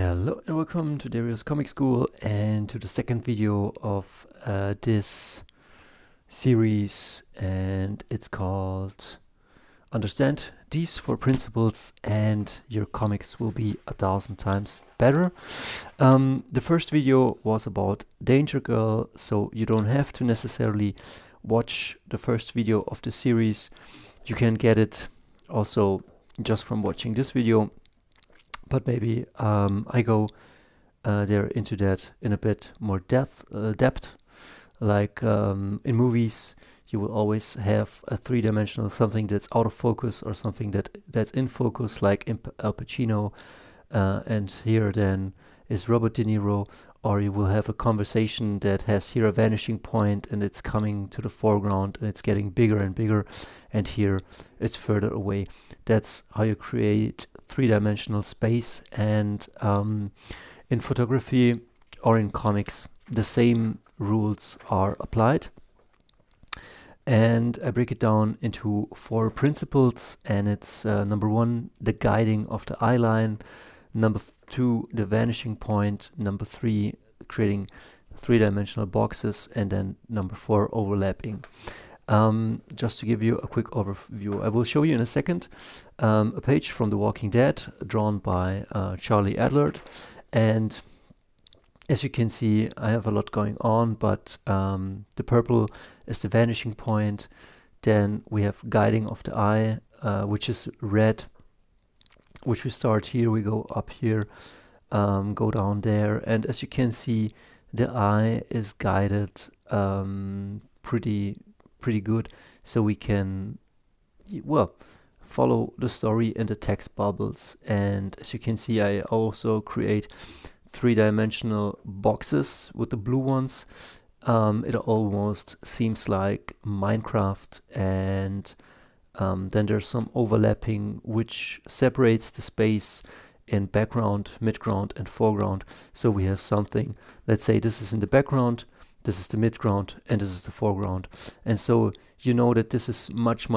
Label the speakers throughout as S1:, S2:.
S1: Hello and welcome to Dario's Comic School and to the second video of this series, and it's called Understand These 4 Principles and Your Comics Will Be 1,000 Times Better. The first video was about Danger Girl, so you don't have to necessarily watch the first video of the series. You can get it also just from watching this video. But maybe I go there into that in a bit more depth. Like in movies, you will always have a three-dimensional something that's out of focus or something that's in focus, like in Al Pacino, and here then is Robert De Niro. Or you will have a conversation that has here a vanishing point and it's coming to the foreground and it's getting bigger and bigger, and here it's further away. That's how you create three-dimensional space. And in photography or in comics, the same rules are applied. And I break it down into 4 principles, and it's number 1, the guiding of the eye line. Number 2, the vanishing point. Number 3, creating three-dimensional boxes. And then number 4, overlapping. Just to give you a quick overview, I will show you in a second a page from The Walking Dead drawn by Charlie Adlard. And as you can see, I have a lot going on, but the purple is the vanishing point. Then we have guiding of the eye, which is red, which we start here, we go up here, go down there, and as you can see, the eye is guided pretty good, so we can, well, follow the in the text bubbles. And as you can see, I also create three-dimensional boxes with the blue ones. It almost seems like Minecraft, and then there's some overlapping which separates the space in background, midground, and foreground. So we have something, let's say this is in the background, this is the midground, and this is the foreground. And so you know that this is much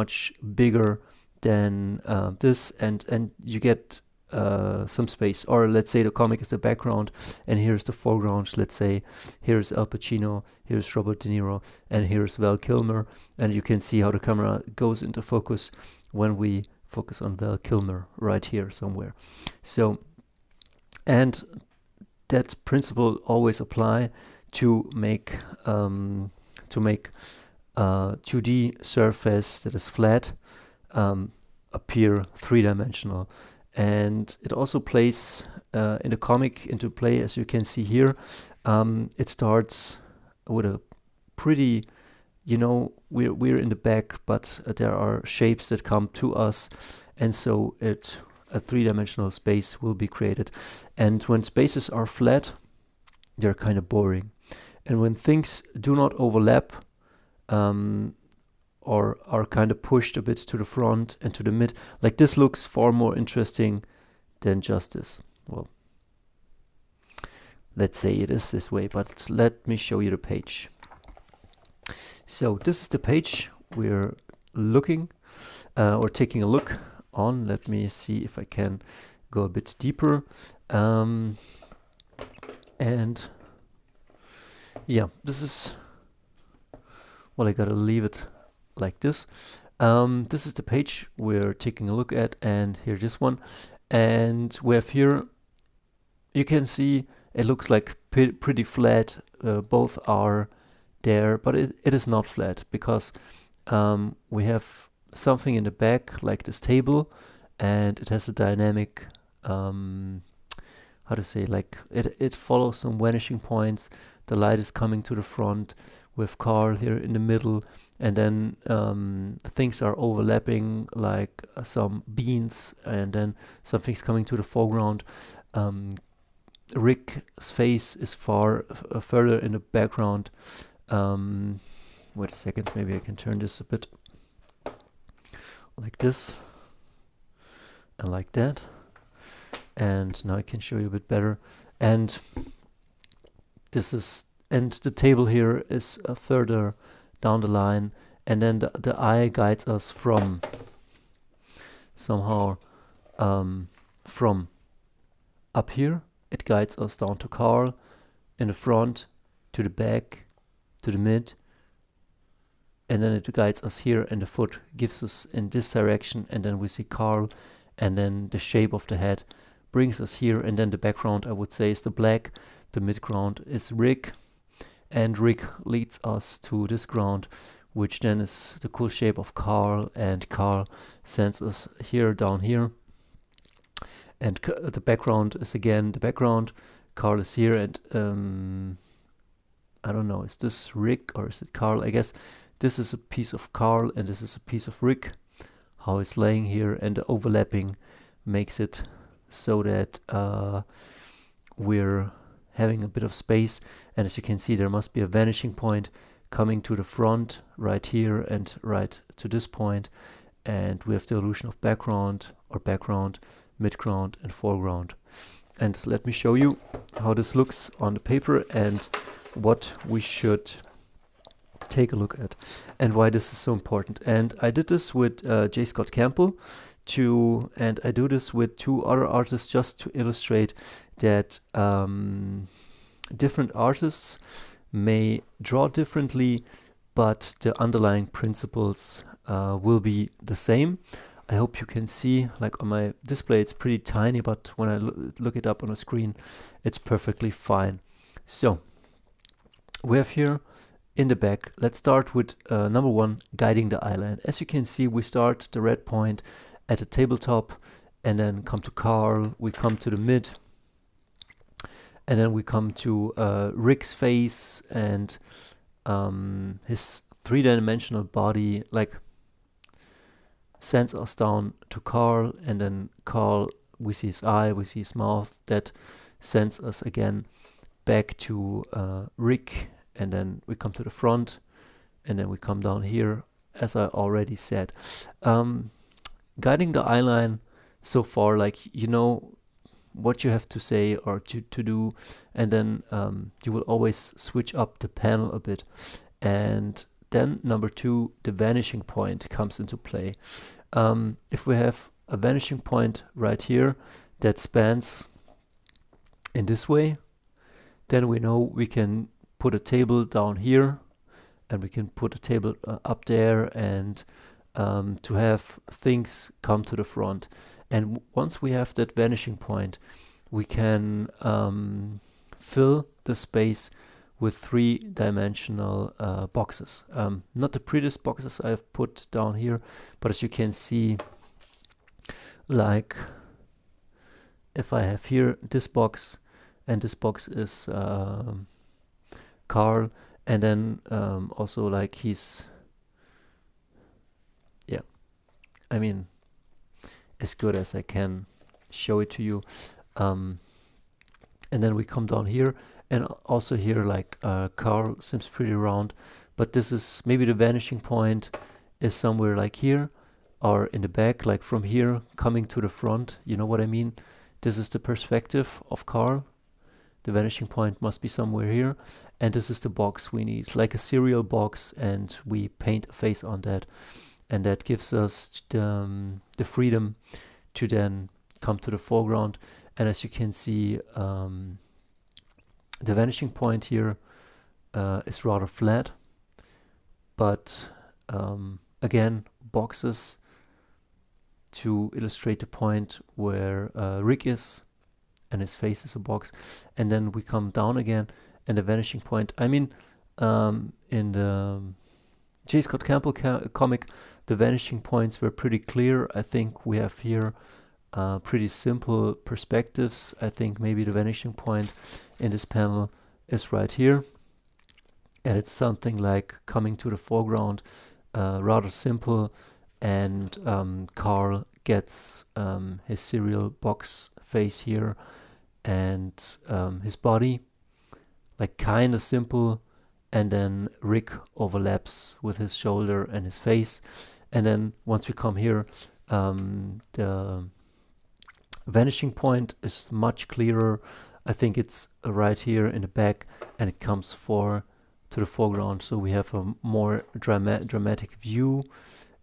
S1: bigger than this, and you get some space. Or let's say the comic is the background and here's the foreground. Let's say here's Al Pacino, here's Robert De Niro, and here's Val Kilmer, and you can see how the camera goes into focus when we focus on Val Kilmer right here somewhere. So, and that principle always apply to make 2D surface that is flat appear three-dimensional. And it also plays in the comic into play, as you can see here. It starts with a pretty, we're in the back, but there are shapes that come to us, and so a three-dimensional space will be created. And when spaces are flat, they're kind of boring. And when things do not overlap, or are kind of pushed a bit to the front and to the mid, like this looks far more interesting than just this. Well, let's say it is this way, but let me show you the page. So this is the page we're looking or taking a look on. Let me see if I can go a bit deeper. And yeah, this is, well, I gotta leave it like this. This is the page we're taking a look at, and here's this one. And we have here, you can see it looks like pretty flat. Both are there, but it is not flat, because we have something in the back like this table, and it has a dynamic, how to say, like it follows some vanishing points. The light is coming to the front with Carl here in the middle, and then things are overlapping, like some beans, and then something's coming to the foreground. Rick's face is further in the background. Wait a second, maybe I can turn this a bit like this and like that, and now I can show you a bit better. And the table here is further down the line, and then the eye guides us from somehow from up here it guides us down to Carl, in the front, to the back, to the mid, and then it guides us here, and the foot gives us in this direction, and then we see Carl, and then the shape of the head brings us here, and then the background, I would say, is the black, the midground is Rick, and Rick leads us to this ground, which then is the cool shape of Carl, and Carl sends us here, down here, and the background is again the background. Carl is here, and I don't know, is this Rick or is it Carl? I guess this is a piece of Carl and this is a piece of Rick, how he's laying here, and the overlapping makes it so that we're having a bit of space. And as you can see, there must be a vanishing point coming to the front right here and right to this point, and we have the illusion of background, or background, midground and foreground. And let me show you how this looks on the paper and what we should take a look at and why this is so important. And I did this with J. Scott Campbell and I do this with 2 other artists just to illustrate that different artists may draw differently, but the underlying principles will be the same. I hope you can see, like on my display it's pretty tiny, but when I look it up on a screen it's perfectly fine. So we have here in the back, let's start with number 1, guiding the eyeline. As you can see, we start the red point at the tabletop and then come to Carl, we come to the mid, and then we come to Rick's face and his 3-dimensional body, like sends us down to Carl, and then Carl, we see his eye, we see his mouth, that sends us again back to Rick, and then we come to the front, and then we come down here, as I already said. Guiding the eyeline so far, like, you know what you have to say or to do, and then you will always switch up the panel a bit. And then number 2, the vanishing point comes into play. If we have a vanishing point right here that spans in this way, then we know we can put a table down here and we can put a table up there, and to have things come to the front. And once we have that vanishing point, we can fill the space with 3-dimensional boxes. Not the prettiest boxes I've put down here, but as you can see, like if I have here this box, and this box is Carl, and then also like he's, yeah, I mean, as good as I can show it to you. And then we come down here, and also here, like Carl seems pretty round, but this is maybe the vanishing point is somewhere like here or in the back, like from here coming to the front, you know what I mean? This is the perspective of Carl. The vanishing point must be somewhere here, and this is the box we need, like a cereal box, and we paint a face on that, and that gives us the freedom to then come to the foreground. And as you can see, the vanishing point here is rather flat, but again, boxes to illustrate the point where Rick is, and his face is a box. And then we come down again, and the vanishing point, I mean, in the J. Scott Campbell comic, the vanishing points were pretty clear. I think we have here pretty simple perspectives. I think maybe the vanishing point in this panel is right here, and it's something like coming to the foreground, rather simple, and Carl gets his cereal box face here, and his body, like kind of simple, and then Rick overlaps with his shoulder and his face. And then once we come here, the vanishing point is much clearer. I think it's right here in the back, and it comes to the foreground, so we have a more dramatic view,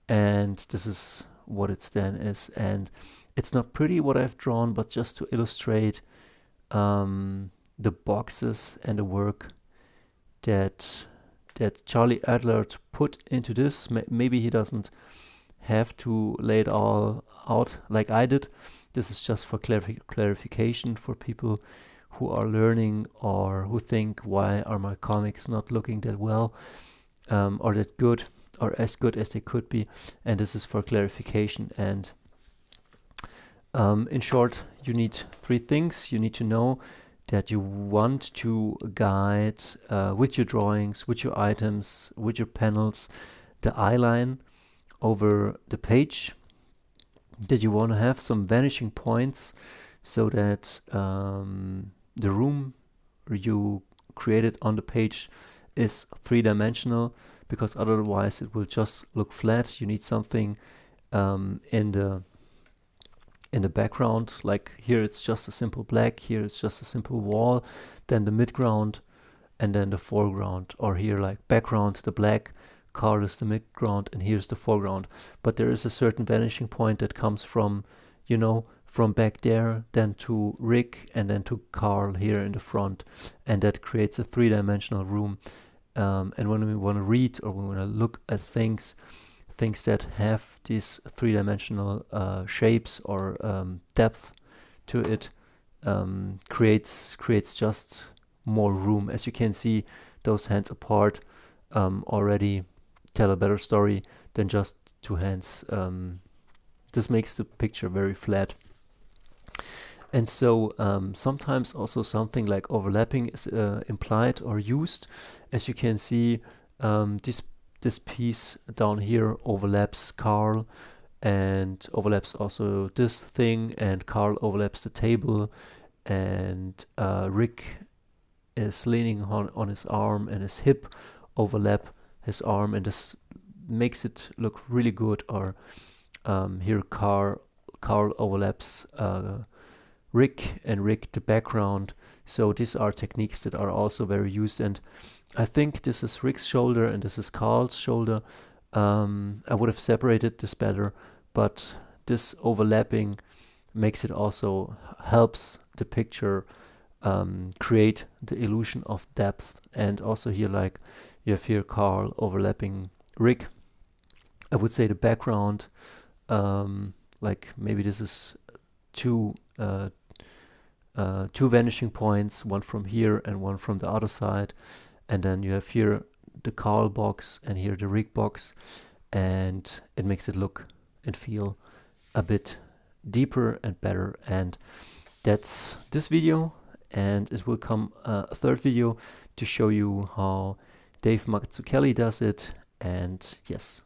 S1: and this is what it then is. And it's not pretty what I've drawn, but just to illustrate the boxes and the work that Charlie Adlard put into this. Maybe he doesn't have to lay it all out like I did. This is just for clarification for people who are learning or who think, why are my comics not looking that well or that good or as good as they could be? And this is for clarification. And in short, you need 3 things. You need to know that you want to guide with your drawings, with your items, with your panels, the eyeline over the page, that you want to have some vanishing points so that the room you created on the page is 3-dimensional, because otherwise it will just look flat. You need something in the background, like here it's just a simple black, here it's just a simple wall, then the midground, and then the foreground, or here like background, the black, Colorist, the midground, and here's the foreground. But there is a certain vanishing point that comes from, you know, from back there, then to Rick, and then to Carl here in the front, and that creates a 3-dimensional room. And when we want to read or we want to look at things that have these 3-dimensional shapes or depth to it, creates just more room. As you can see, those hands apart already tell a better story than just 2 hands. This makes the picture very flat. And so sometimes also something like overlapping is implied or used. As you can see, this piece down here overlaps Carl and overlaps also this thing, and Carl overlaps the table, and Rick is leaning on his arm, and his hip overlap his arm, and this makes it look really good. Or here Carl overlaps Rick, and Rick the background. So these are techniques that are also very used, and I think this is Rick's shoulder and this is Carl's shoulder. I would have separated this better, but this overlapping makes it also helps the picture create the illusion of depth. And also here, like you have here Carl overlapping Rick. I would say the background, like maybe this is two vanishing points, one from here and one from the other side. And then you have here the Carl box and here the Rick box, and it makes it look and feel a bit deeper and better. And that's this video, and it will come a 3rd video to show you how Dave Mazzucchelli does it. And yes.